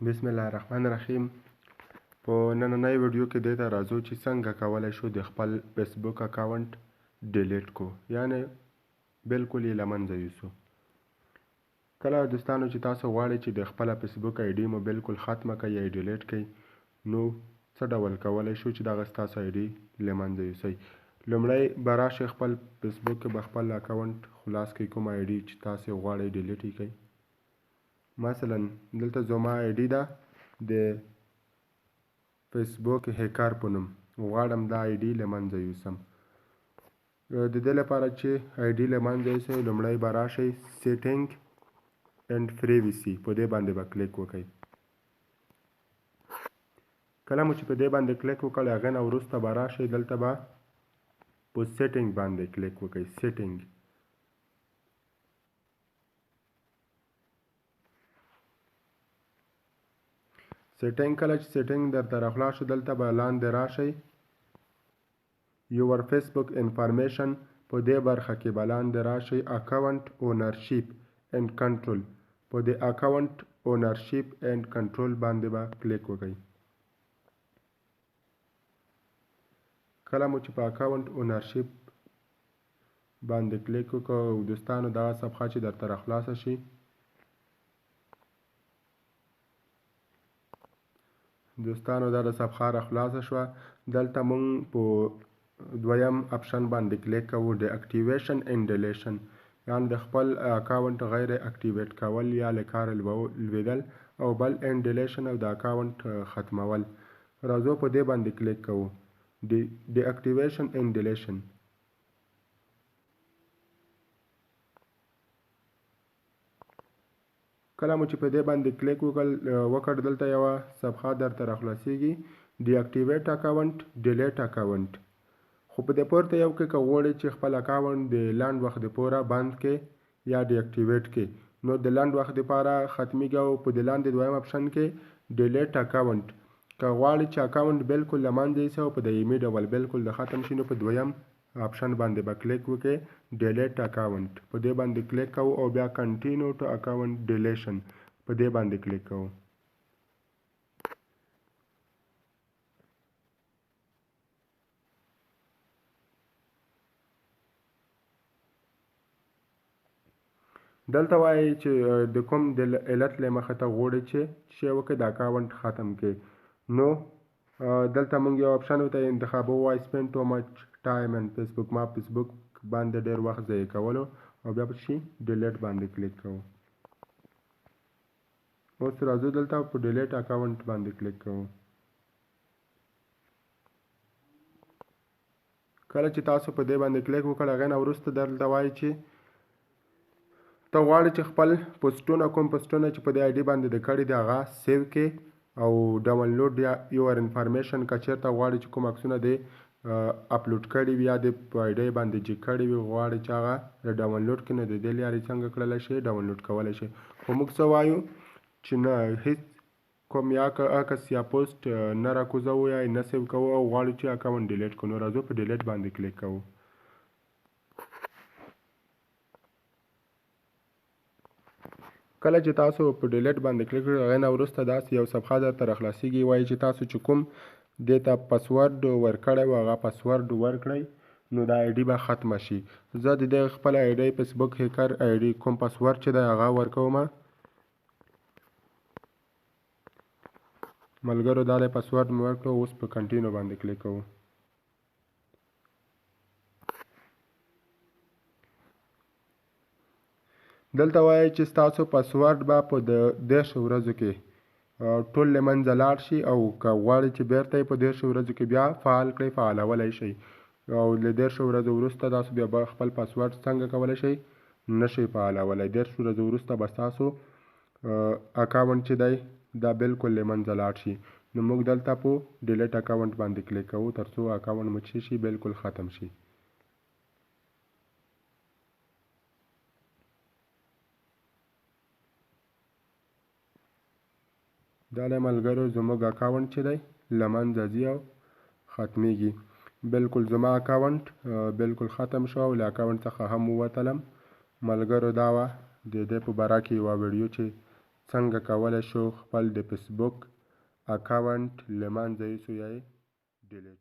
بسم الله الرحمن الرحیم. په نننۍ ویډیو کې دې ته راځو چې څنګه کولی شو د خپل فیسبوک اکاونټ ډیلیټ کو، یعنی بالکل یې له منځه یوسو. کله دوستانو چې تاسو غواړئ چې د خپله فیسبوک آی ډي مو بالکل ختمه کړئ یا ډیلیټ کړئ، نو څه ډول کولی شو چې دغه ستاسو آی ډي له منځه یوسئ. لومړی به راشئ خپل فیسبوک کې به خپل اکاونټ خلاص کړئ، کوم آی ډي چې تاسو غواړئ ډیلیټ یې کړئ. مثلا دلته زما آی ډي ده د فیسبوک هیکر په نوم، غواړم دا آی ډي له منځه یوسم. د دې لپاره چې آی ډي له منځه یوسئ، لومړی به راشئ سیټینګ اینډ پریویسي، په دې باندې به کلیک وکړئ. کله مو چې په دې باندې کلیک وکړئ، هغې نه وروسته به راشئ دلته به په سیټینګ باندې کلیک وکړئ. سیټینګ کله چې سیټینګ درته راخلاص شو، دلته به لاندې راشئ یور فیسبوک انفارمیشن، په دې برخه کې به لاندې راشئ اکاونټ اونرشیپ اینډ کنټرول، په دې اکاونټ اونرشیپ اینډ کنټرول باندې به کلیک وکړئ. کله مو چې په اکاونټ اونرشیپ باندې کلیک وکړو دوستانو، دغه صفحه چې درته راخلاصه شي، دوستانو دا د صفحه راخلاصه شوه. دلته مونږ په دویم اپشن باندې کلیک کوو، د اکټیویشن اینډ ډیلیشن، یعنې د خپل اکاونټ غیر اکټیویټ کول یا له کاره لویدل، او بل اینډ ډیلیشن او د اکاونټ ختمول. راځو په دې باندې کلیک کوو، د اکټیویشن اینډ ډیلیشن. کله مو چې په دې باندې کلیک وکړ، دلته یوه صفحه درته راخلاصیږي، ډي اکټیویټ اکاونټ ډیلیټ اکاونټ. خو په دې پورته یو کې که غواړئ چې خپل اکاونټ د لنډ وخت دپاره بند کړئ یا ډي اکټیویټ کړئ، نو د لنډ وخت دپاره ختمیږي او په دې لاندې دویم اپشن کې ډیلیټ اکاونټ. که غواړئ چې اکاونټ بالکل له منځه یوسئ او په دایمي ډول بالکل د ختم شي، نو په دویم اپشن باندې به کلیک وکړئ، ډیلیټ اکاونټ، په دې باندې کلیک کوو او بیا کنټینیو ټو اکاونټ ډیلیشن په دې باندې کلیک کوو. دلته وایي چې د کوم د علت له مخې ته غواړئ چې شی وکړئ د اکاونټ ختم کړئ. نو دلته موږ یو اپشن ورته انتخابوو، وایي سپینډ ټو مچ ټایم ان فیسبوک، ما فیسبوک باندې ډېر وخت ضایع کولو، او بیا په شي ډیلیټ باندې کلیک کوو. اوس راځو دلته په ډیلیټ اکاونټ باندې کلیک کوو. کله چې تاسو په دې باندې کلیک وکړ، هغې نه وروسته دلته وایي چې ته غواړې چې خپل پوسټونه، کوم پوسټونه چې په دې آی ډي باندې د کړي دي هغه سیو کړې او ډاونلوډ یا یور انفارمیشن، که چېرته غواړې چې کوم عکسونه دې اپلوډ کړي وي یا د په آی ډي باندې چې کړي وي غواړې چې هغه ډاونلوډ کړي، نو د دې لارې څنګه کړلی شي ډاونلوډ کولی شي. خو موږ څه وایو چې نه، هیڅ کوم یا عکس یا پوسټ نه راکوزوو یا نه سیو کوو او غواړو چې اکاونټ ډیلیټ کړو، نو راځو په ډیلیټ باندې کلیک کوو. کله چې تاسو په ډیلیټ باندې کلیک کړئ، هغې نه وروسته داسې یو صفحه درته راخلاصیږي، وایي چې تاسو چې کوم دې ته پاسورډ ورکړی و هغه پاسورډ ورکړئ، نو دا آی ډي به ختمه شي. زه د دې خپل آی ډي فیسبوک هیکر آی ډي کوم پاسورډ چې دی هغه ورکوم. ملګرو دا دی پاسورډ مې ورکړو، اوس په کنټینیو باندې کلیک کوو. دلته وایي چې ستاسو پاسورډ به په 10 ورځو کې ټول له منځه لاړ شي، او که غواړئ چې بیرته یې په 10 ورځو کې بیا فعال کړئ، فعالولی شئ، او له 10 ورځو وروسته تاسو بیا به خپل پاسورډ څنګه کولی شئ نشئ فعالولی. 10 ورځو وروسته به ستاسو اکاونټ چې دی دا بالکل له منځه لاړ شي. نو موږ دلته په ډیلیټ اکاونټ باندې کلیک کوو تر څو اکاونټ مو چې شي بالکل ختم شي. دا له ملګرو زموږ اکاونټ چې دی له منځه ځي او ختمیږي. بالکل زما اکاونټ بالکل ختم شو او له اکاونټ څخه هم ووتلم. ملګرو دا وه د دې په باره کې یوه ویډیو چې څنګه کولی شو خپل د فیسبوک اکاونټ له منځه یوسو یا یې ډیلیټ